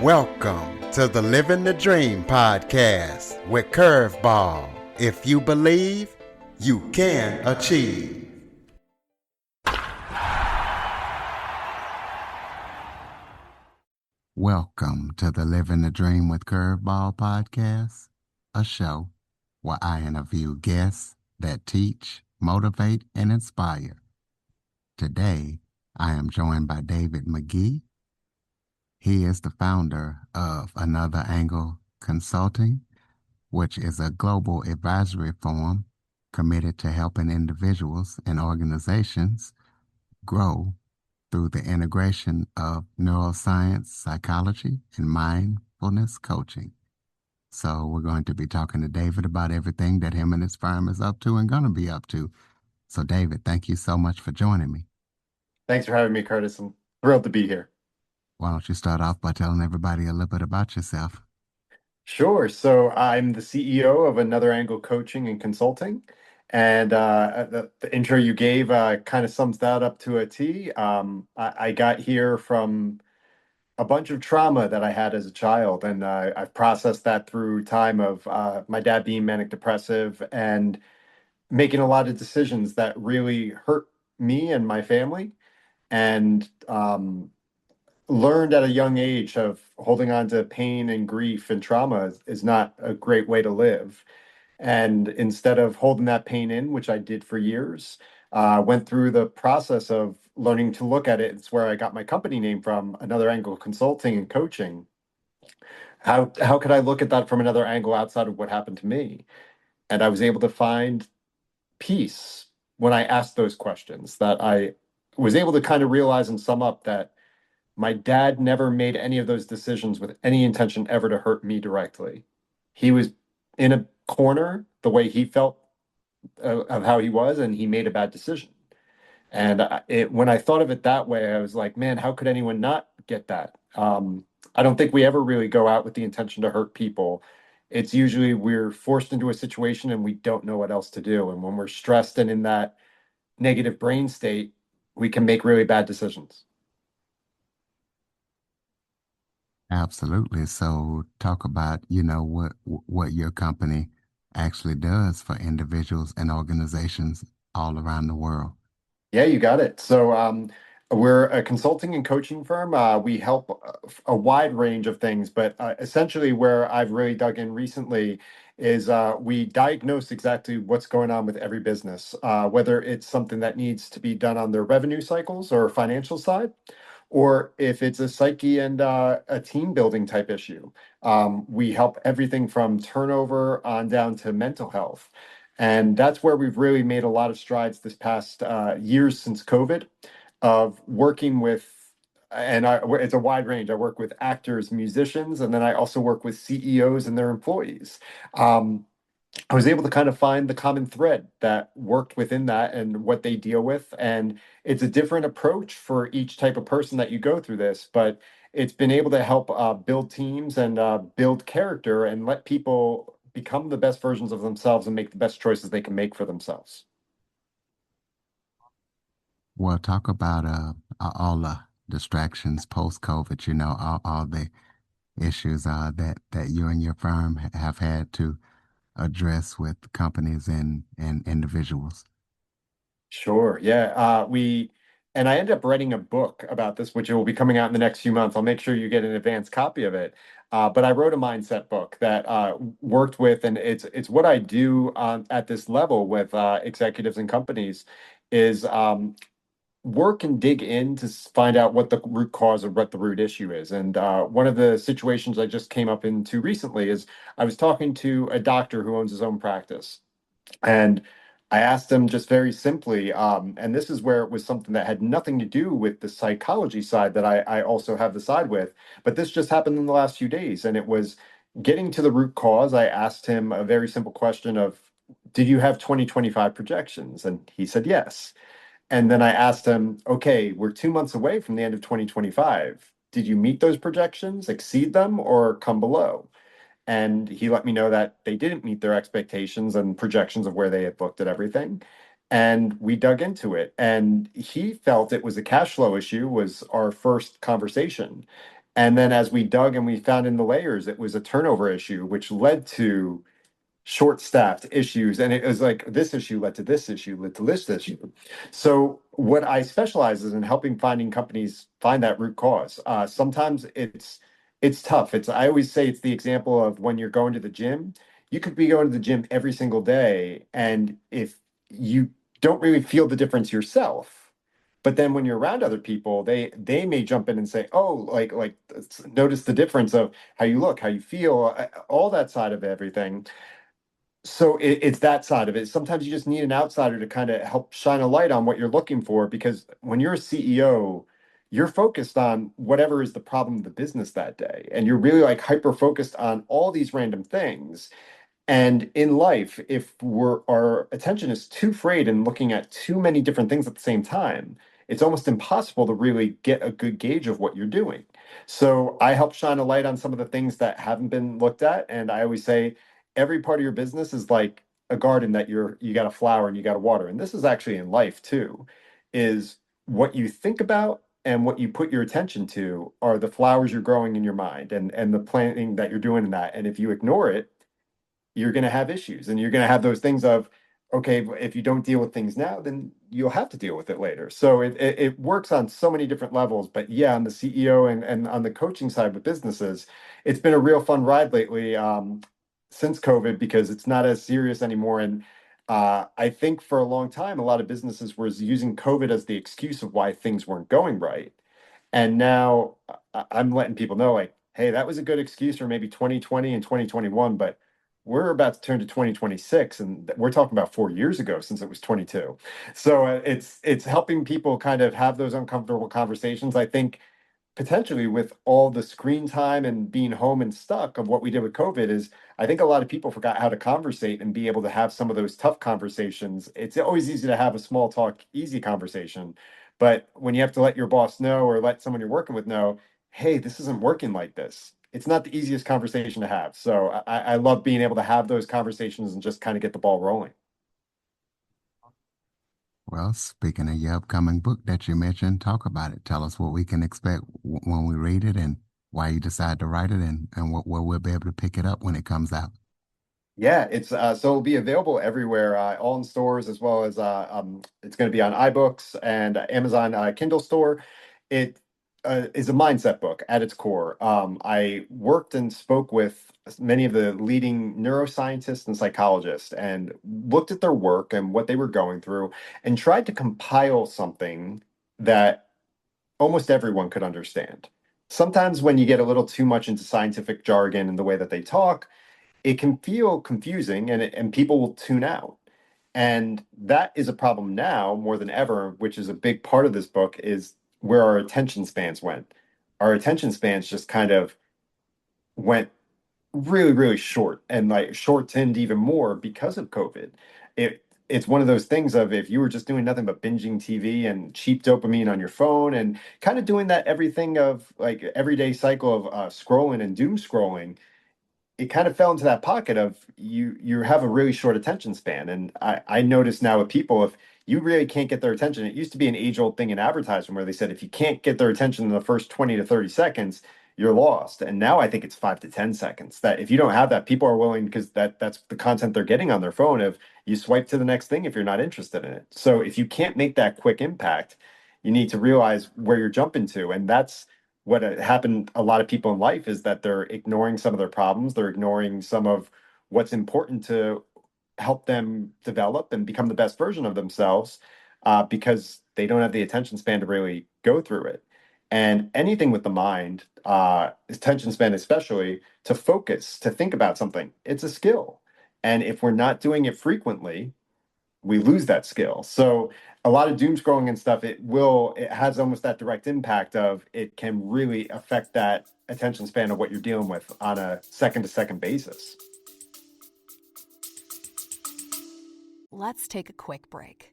Welcome to the Living the Dream podcast with Curveball. If you believe, you can achieve. Welcome to the Living the Dream with Curveball podcast, a show where I interview guests that teach, motivate, and inspire. Today, I am joined by David McGee. He is the founder of Another Angle Consulting, which is a global advisory firm committed to helping individuals and organizations grow through the integration of neuroscience, psychology, and mindfulness coaching. So we're going to be talking to David about everything that him and his firm is up to and going to be up to. So David, thank you so much for joining me. Thanks for having me, Curtis. I'm thrilled to be here. Why don't you start off by telling everybody a little bit about yourself? Sure. So I'm the CEO of Another Angle Coaching and Consulting. And the intro you gave kind of sums that up to a T. I got here from a bunch of trauma that I had as a child, and I've processed that through time of my dad being manic depressive and making a lot of decisions that really hurt me and my family. And learned at a young age of holding on to pain and grief and trauma is not a great way to live. And instead of holding that pain in, which I did for years, went through the process of learning to look at it. It's where I got my company name from, Another Angle Consulting and Coaching. How could I look at that from another angle outside of what happened to me? And I was able to find peace when I asked those questions, that I was able to kind of realize and sum up that my dad never made any of those decisions with any intention ever to hurt me directly. He was in a corner the way he felt of how he was, and he made a bad decision. And when I thought of it that way, I was like, man, how could anyone not get that? I don't think we ever really go out with the intention to hurt people. It's usually we're forced into a situation and we don't know what else to do. And when we're stressed and in that negative brain state, we can make really bad decisions. Absolutely. So talk about, what your company actually does for individuals and organizations all around the world. Yeah, you got it. So we're a consulting and coaching firm. We help a wide range of things, but essentially where I've really dug in recently is we diagnose exactly what's going on with every business, whether it's something that needs to be done on their revenue cycles or financial side, or if it's a psyche and a team building type issue. We help everything from turnover on down to mental health. And that's where we've really made a lot of strides this past years since COVID, of working with, it's a wide range. I work with actors, musicians, and then I also work with CEOs and their employees. Um, I was able to kind of find the common thread that worked within that and what they deal with. And it's a different approach for each type of person that you go through this, but it's been able to help build teams and build character and let people become the best versions of themselves and make the best choices they can make for themselves. Well, talk about all the distractions post-COVID, all the issues that you and your firm have had to address with companies and individuals. Sure. Yeah. And I ended up writing a book about this, which will be coming out in the next few months. I'll make sure you get an advanced copy of it. But I wrote a mindset book that worked with, and it's what I do at this level with executives and companies is work and dig in to find out what the root cause or what the root issue is. And one of the situations I just came up into recently is I was talking to a doctor who owns his own practice. And I asked him just very simply, and this is where it was something that had nothing to do with the psychology side that I also have the side with, but this just happened in the last few days. And it was getting to the root cause. I asked him a very simple question of, did you have 2025 projections? And he said yes. And then I asked him, okay, we're 2 months away from the end of 2025. Did you meet those projections, exceed them, or come below? And he let me know that they didn't meet their expectations and projections of where they had looked at everything. And we dug into it. And he felt it was a cash flow issue, was our first conversation. And then as we dug and we found in the layers, it was a turnover issue, which led to short-staffed issues. And it was like this issue led to this issue, led to this issue. So what I specialize is in helping finding companies find that root cause. Sometimes it's tough. It's I always say it's the example of when you're going to the gym. You could be going to the gym every single day, and if you don't really feel the difference yourself, but then when you're around other people, they may jump in and say, "Oh, notice the difference of how you look, how you feel, all that side of everything." So it's that side of it. Sometimes you just need an outsider to kind of help shine a light on what you're looking for, because when you're a CEO, you're focused on whatever is the problem of the business that day, and you're really like hyper focused on all these random things. And in life, if our attention is too frayed and looking at too many different things at the same time, it's almost impossible to really get a good gauge of what you're doing. So I help shine a light on some of the things that haven't been looked at. And I always say every part of your business is like a garden that you got to flower and you got to water. And this is actually in life too, is what you think about and what you put your attention to are the flowers you're growing in your mind, and the planting that you're doing in that. And if you ignore it, you're going to have issues, and you're going to have those things of, okay, if you don't deal with things now, then you'll have to deal with it later. So it works on so many different levels. But yeah, on the CEO and on the coaching side with businesses, it's been a real fun ride lately, since COVID, because it's not as serious anymore. And I think for a long time, a lot of businesses was using COVID as the excuse of why things weren't going right. And now I'm letting people know, like, hey, that was a good excuse for maybe 2020 and 2021, but we're about to turn to 2026, and we're talking about 4 years ago since it was 22. So it's helping people kind of have those uncomfortable conversations. I think potentially with all the screen time and being home and stuck of what we did with COVID is, I think a lot of people forgot how to conversate and be able to have some of those tough conversations. It's always easy to have a small talk, easy conversation. But when you have to let your boss know or let someone you're working with know, hey, this isn't working like this, it's not the easiest conversation to have. So I love being able to have those conversations and just kind of get the ball rolling. Well, speaking of your upcoming book that you mentioned, talk about it. Tell us what we can expect when we read it and why you decide to write it and where we'll be able to pick it up when it comes out. Yeah, it's so it'll be available everywhere, all in stores, as well as it's going to be on iBooks and Amazon Kindle store. It is a mindset book at its core. I worked and spoke with many of the leading neuroscientists and psychologists, and looked at their work and what they were going through, and tried to compile something that almost everyone could understand. Sometimes when you get a little too much into scientific jargon and the way that they talk, it can feel confusing, and people will tune out. And that is a problem now more than ever, which is a big part of this book, is where our attention spans went. Our attention spans just kind of went really, really short, and like shortened even more because of COVID. It's one of those things of, if you were just doing nothing but binging TV and cheap dopamine on your phone and kind of doing that everything of like everyday cycle of scrolling and doom scrolling, it kind of fell into that pocket of you have a really short attention span. And I notice now with people, if you really can't get their attention, it used to be an age-old thing in advertising where they said if you can't get their attention in the first 20 to 30 seconds, you're lost. And now I think it's 5 to 10 seconds, that if you don't have that, people are willing, because that's the content they're getting on their phone, if you swipe to the next thing if you're not interested in it. So if you can't make that quick impact, you need to realize where you're jumping to. And that's what happened a lot of people in life, is that they're ignoring some of their problems, they're ignoring some of what's important to help them develop and become the best version of themselves, because they don't have the attention span to really go through it. And anything with the mind, attention span especially, to focus, to think about something, it's a skill. And if we're not doing it frequently, we lose that skill. So a lot of doom scrolling and stuff, it has almost that direct impact of, it can really affect that attention span of what you're dealing with on a second to second basis. Let's take a quick break.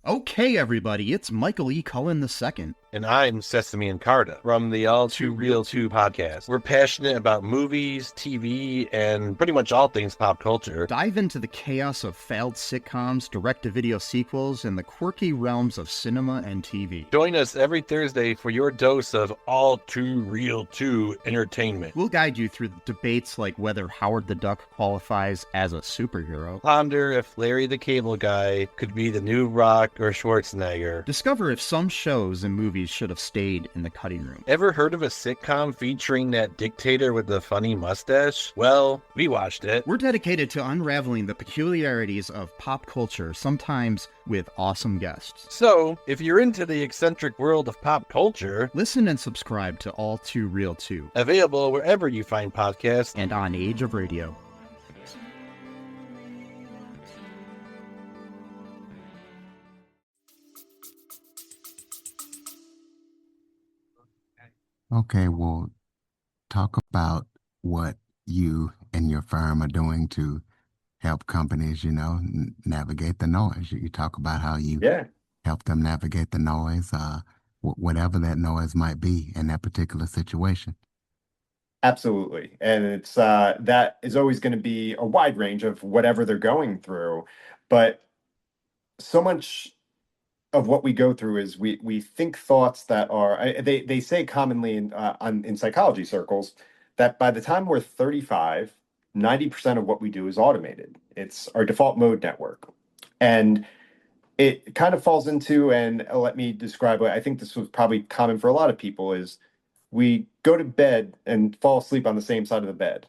Okay, everybody, it's Michael E. Cullen II. And I'm Sesame and Carta from the All Too Real 2 podcast. We're passionate about movies, TV, and pretty much all things pop culture. Dive into the chaos of failed sitcoms, direct-to-video sequels, and the quirky realms of cinema and TV. Join us every Thursday for your dose of All Too Real 2 entertainment. We'll guide you through debates like whether Howard the Duck qualifies as a superhero. Ponder if Larry the Cable Guy could be the new Rock or Schwarzenegger. Discover if some shows and movies should have stayed in the cutting room. Ever heard of a sitcom featuring that dictator with the funny mustache? Well, we watched it. We're dedicated to unraveling the peculiarities of pop culture, sometimes with awesome guests. So, if you're into the eccentric world of pop culture, listen and subscribe to All Too Real 2. Available wherever you find podcasts and on Age of Radio. Okay, well, talk about what you and your firm are doing to help companies, navigate the noise. You talk about how you help them navigate the noise, whatever that noise might be in that particular situation. Absolutely. And it's that is always going to be a wide range of whatever they're going through. But so much of what we go through is we think thoughts that are they say commonly in psychology circles that by the time we're 35, 90% of what we do is automated. It's our default mode network. And it kind of falls into, and let me describe it. I think this was probably common for a lot of people, is we go to bed and fall asleep on the same side of the bed.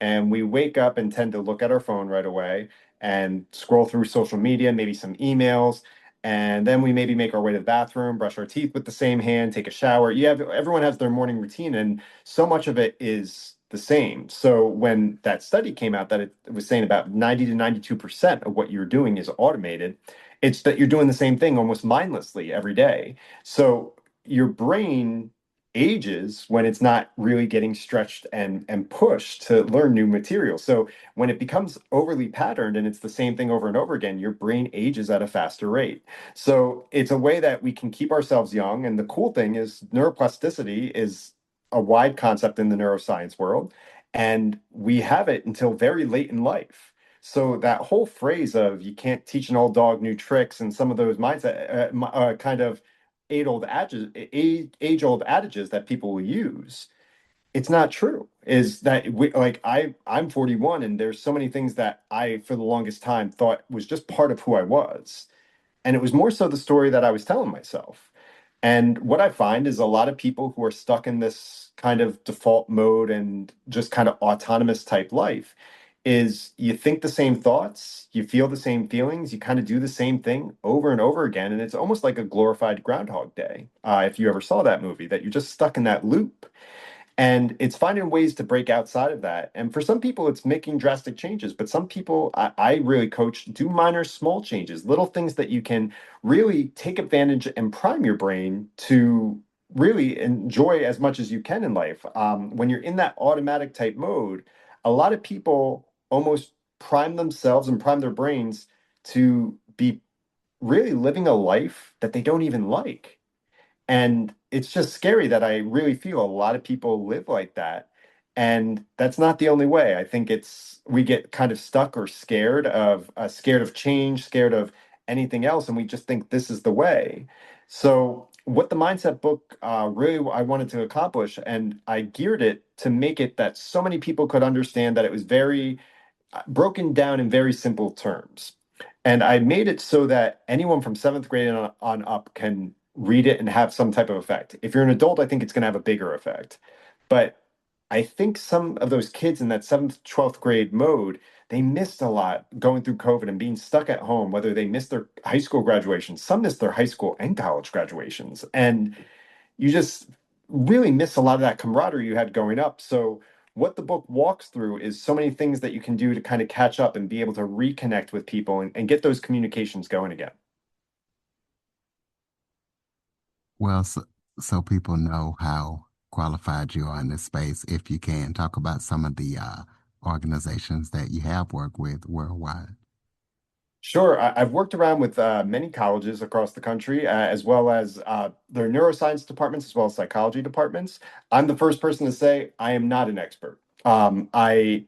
And we wake up and tend to look at our phone right away and scroll through social media, maybe some emails. And then we maybe make our way to the bathroom, brush our teeth with the same hand, take a shower. Everyone has their morning routine, and so much of it is the same. So when that study came out that it was saying about 90 to 92% of what you're doing is automated, it's that you're doing the same thing almost mindlessly every day. So your brain ages when it's not really getting stretched and pushed to learn new material. So when it becomes overly patterned and it's the same thing over and over again, your brain ages at a faster rate. So it's a way that we can keep ourselves young. And the cool thing is neuroplasticity is a wide concept in the neuroscience world, and we have it until very late in life. So that whole phrase of you can't teach an old dog new tricks and some of those mindset kind of age-old adages that people will use, it's not true. Is that I'm 41, and there's so many things that I, for the longest time, thought was just part of who I was. And it was more so the story that I was telling myself. And what I find is a lot of people who are stuck in this kind of default mode and just kind of autonomous type life is you think the same thoughts, you feel the same feelings, you kind of do the same thing over and over again. And it's almost like a glorified Groundhog Day. If you ever saw that movie, that you're just stuck in that loop. And it's finding ways to break outside of that. And for some people, it's making drastic changes. But some people, I really coach, do minor, small changes, little things that you can really take advantage and prime your brain to really enjoy as much as you can in life. When you're in that automatic type mode, a lot of people almost prime themselves and prime their brains to be really living a life that they don't even like. And it's just scary that I really feel a lot of people live like that. And that's not the only way. I think we get kind of stuck or scared of change, scared of anything else, and we just think this is the way. So what the mindset book really I wanted to accomplish, and I geared it to make it that so many people could understand that it was very broken down in very simple terms. And I made it so that anyone from seventh grade on up can read it and have some type of effect. If you're an adult, I think it's going to have a bigger effect. But I think some of those kids in that seventh, 12th grade mode, they missed a lot going through COVID and being stuck at home, whether they missed their high school graduations. Some missed their high school and college graduations. And you just really miss a lot of that camaraderie you had growing up. So what the book walks through is so many things that you can do to kind of catch up and be able to reconnect with people and get those communications going again. Well, so people know how qualified you are in this space, if you can talk about some of the organizations that you have worked with worldwide. Sure. I've worked around with many colleges across the country, as well as their neuroscience departments, as well as psychology departments. I'm the first person to say I am not an expert. I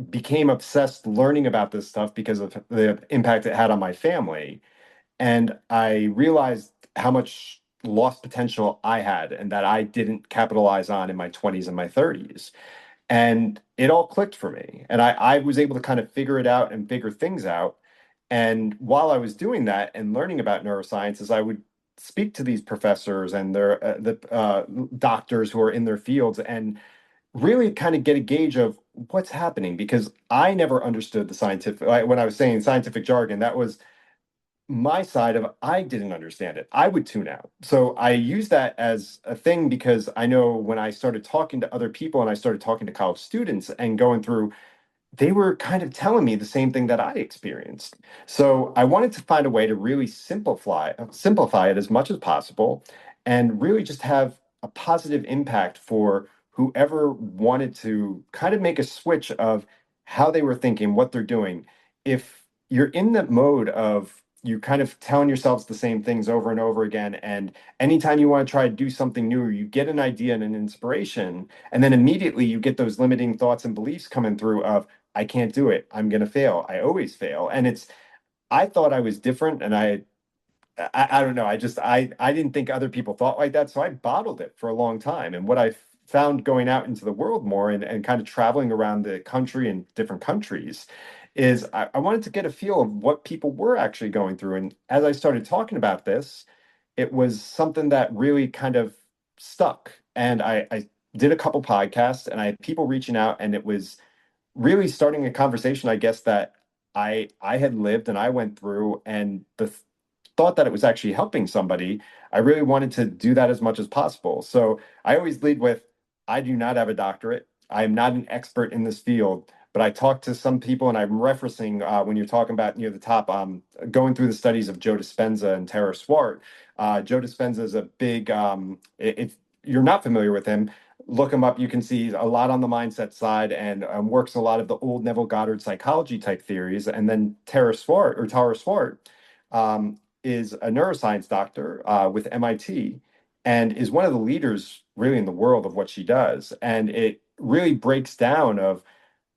became obsessed learning about this stuff because of the impact it had on my family. And I realized how much lost potential I had and that I didn't capitalize on in my 20s and my 30s. And it all clicked for me. And I was able to kind of figure it out and figure things out. And while I was doing that and learning about neurosciences, I would speak to these professors and the doctors who are in their fields and really kind of get a gauge of what's happening because I never understood the scientific, like, when I was saying scientific jargon, that was my side of I didn't understand it. I would tune out. So I use that as a thing because I know when I started talking to other people and I started talking to college students and going through, they were kind of telling me the same thing that I experienced. So I wanted to find a way to really simplify it as much as possible and really just have a positive impact for whoever wanted to kind of make a switch of how they were thinking, what they're doing. If you're in that mode of you kind of telling yourselves the same things over and over again, and anytime you want to try to do something new, you get an idea and an inspiration, and then immediately you get those limiting thoughts and beliefs coming through of I can't do it. I'm going to fail. I always fail. And I thought I was different and I don't know. I didn't think other people thought like that. So I bottled it for a long time. And what I found going out into the world more and kind of traveling around the country and different countries is I wanted to get a feel of what people were actually going through. And as I started talking about this, it was something that really kind of stuck. And I did a couple podcasts and I had people reaching out and it was really starting a conversation, I guess, that I had lived and I went through, and thought that it was actually helping somebody. I really wanted to do that as much as possible. So I always lead with, I do not have a doctorate. I am not an expert in this field, but I talked to some people, and I'm referencing when you're talking about near the top, going through the studies of Joe Dispenza and Tara Swart. Joe Dispenza is a big. If you're not familiar with him, look him up. You can see a lot on the mindset side and works a lot of the old Neville Goddard psychology type theories. And then Tara Swart is a neuroscience doctor with MIT and is one of the leaders really in the world of what she does. And it really breaks down of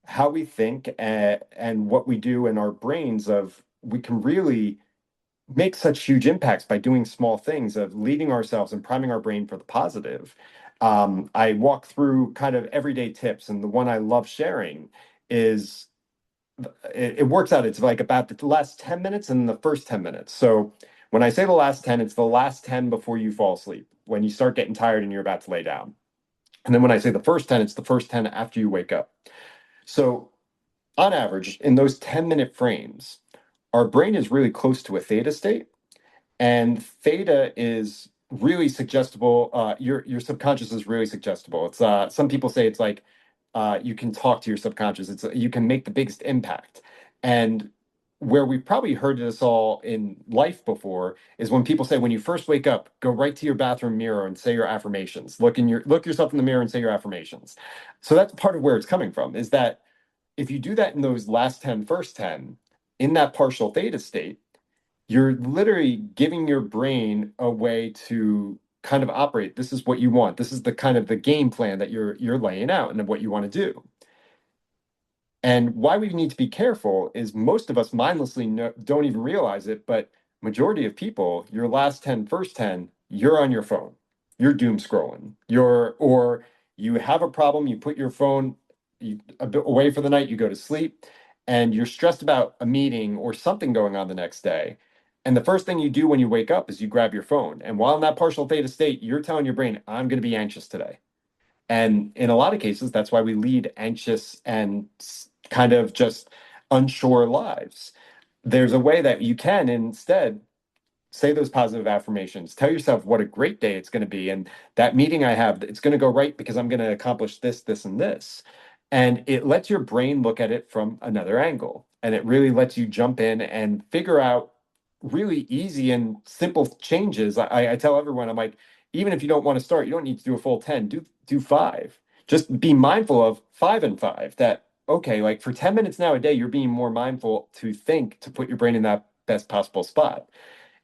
how we think and what we do in our brains of we can really make such huge impacts by doing small things of leading ourselves and priming our brain for the positive. I walk through kind of everyday tips, and the one I love sharing is it works out. It's like about the last 10 minutes and the first 10 minutes. So when I say the last 10, it's the last 10 before you fall asleep, when you start getting tired and you're about to lay down. And then when I say the first 10, it's the first 10 after you wake up. So on average, in those 10-minute frames, our brain is really close to a theta state. And theta is really suggestible. Your subconscious is really suggestible. It's some people say it's like you can talk to your subconscious. It's you can make the biggest impact. And where we've probably heard this all in life before is when people say when you first wake up, go right to your bathroom mirror and say your affirmations. Look yourself in the mirror and say your affirmations. So that's part of where it's coming from. Is that if you do that in those last 10, first 10, in that partial theta state, you're literally giving your brain a way to kind of operate. This is what you want. This is the kind of the game plan that you're laying out and what you want to do. And why we need to be careful is most of us mindlessly don't even realize it, but majority of people, your last 10, first 10, you're on your phone. You're doom scrolling. Or you have a problem, you put your phone a bit away for the night, you go to sleep, and you're stressed about a meeting or something going on the next day. And the first thing you do when you wake up is you grab your phone. And while in that partial theta state, you're telling your brain, I'm going to be anxious today. And in a lot of cases, that's why we lead anxious and kind of just unsure lives. There's a way that you can instead say those positive affirmations. Tell yourself what a great day it's going to be. And that meeting I have, it's going to go right because I'm going to accomplish this, this, and this. And it lets your brain look at it from another angle. And it really lets you jump in and figure out really easy and simple changes. I tell everyone, I'm like, even if you don't want to start, you don't need to do a full 10, do five. Just be mindful of 5 and 5, that okay, like for 10 minutes now a day, you're being more mindful to think to put your brain in that best possible spot.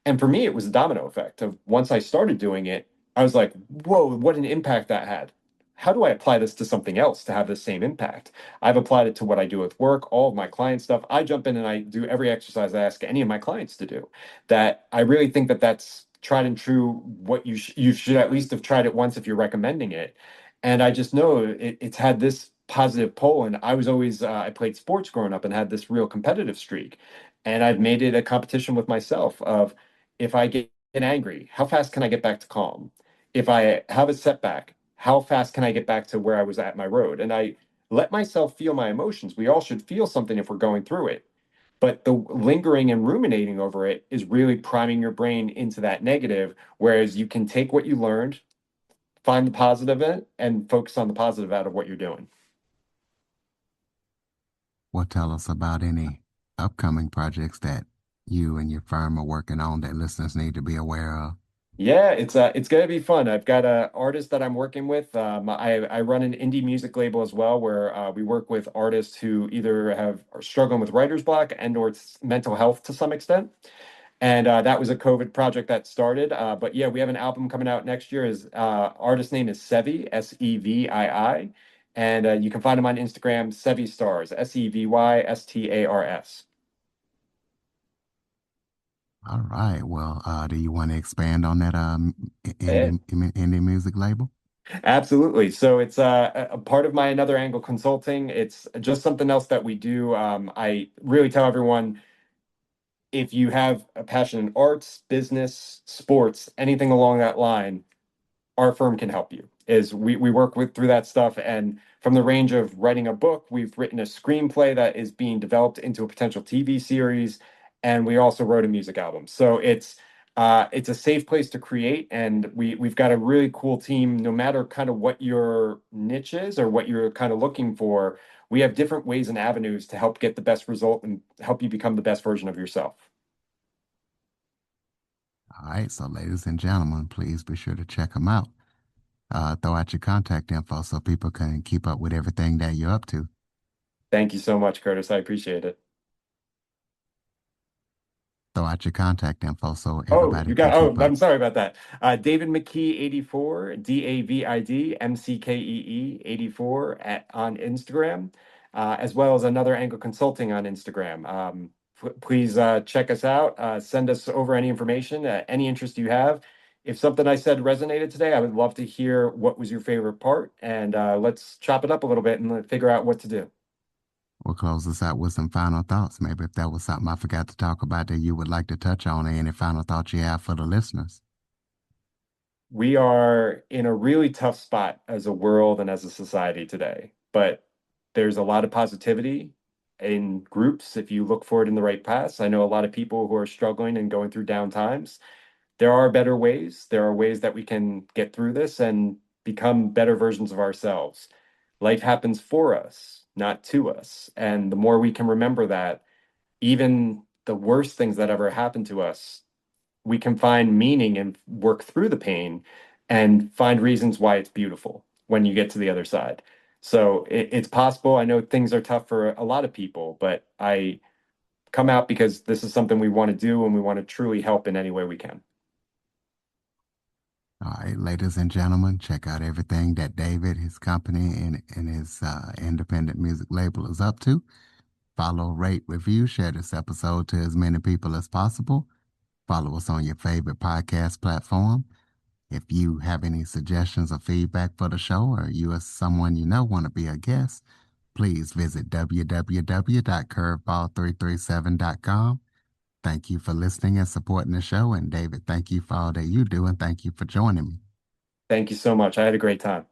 And for me, it was a domino effect of once I started doing it, I was like, whoa, what an impact that had. How do I apply this to something else to have the same impact? I've applied it to what I do with work, all of my client stuff. I jump in and I do every exercise I ask any of my clients to do. That I really think that that's tried and true. What you should at least have tried it once if you're recommending it. And I just know it's had this positive pull. And I was always I played sports growing up and had this real competitive streak. And I've made it a competition with myself of if I get angry, how fast can I get back to calm? If I have a setback, how fast can I get back to where I was at my road? And I let myself feel my emotions. We all should feel something if we're going through it. But the lingering and ruminating over it is really priming your brain into that negative. Whereas you can take what you learned, find the positive in it, and focus on the positive out of what you're doing. Well, tell us about any upcoming projects that you and your firm are working on that listeners need to be aware of. Yeah, it's gonna be fun. I've got a artist that I'm working with. I run an indie music label as well, where we work with artists who either are struggling with writer's block and or it's mental health to some extent. And that was a COVID project that started. But yeah, we have an album coming out next year. His artist name is Sevi, Sevii, and you can find him on Instagram, Sevi Stars, SEVYSTARS. All right. Well, do you want to expand on that indie music label? Absolutely. So it's a part of my Another Angle Consulting. It's just something else that we do. I really tell everyone if you have a passion in arts, business, sports, anything along that line, our firm can help you. Is we work with through that stuff, and from the range of writing a book, we've written a screenplay that is being developed into a potential TV series, and we also wrote a music album. So it's a safe place to create, and we've got a really cool team. No matter kind of what your niche is or what you're kind of looking for, we have different ways and avenues to help get the best result and help you become the best version of yourself. All right. So, ladies and gentlemen, please be sure to check them out. Throw out your contact info so people can keep up with everything that you're up to. Thank you so much, Curtis. I appreciate it. Throw out your contact info so Oh, everybody you can got, keep up. I'm sorry about that. David McKee 84, David McKee 84 on Instagram, as well as Another Angle Consulting on Instagram. Please check us out. Send us over any information, any interest you have. If something I said resonated today, I would love to hear what was your favorite part, and let's chop it up a little bit and figure out what to do. We'll close this out with some final thoughts. Maybe if that was something I forgot to talk about that you would like to touch on, or any final thoughts you have for the listeners. We are in a really tough spot as a world and as a society today, but there's a lot of positivity in groups if you look for it in the right paths. I know a lot of people who are struggling and going through down times. There are better ways. There are ways that we can get through this and become better versions of ourselves. Life happens for us, not to us. And the more we can remember that, even the worst things that ever happened to us, we can find meaning and work through the pain and find reasons why it's beautiful when you get to the other side. So it's possible. I know things are tough for a lot of people, but I come out because this is something we want to do and we want to truly help in any way we can. All right, ladies and gentlemen, check out everything that David, his company, and his independent music label is up to. Follow, rate, review, share this episode to as many people as possible. Follow us on your favorite podcast platform. If you have any suggestions or feedback for the show, or you or someone you know want to be a guest, please visit www.curveball337.com. Thank you for listening and supporting the show. And David, thank you for all that you do, and thank you for joining me. Thank you so much. I had a great time.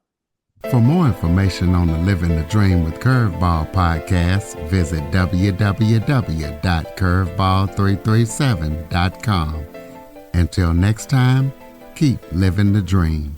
For more information on the Living the Dream with Curveball podcast, visit www.curveball337.com. Until next time, keep living the dream.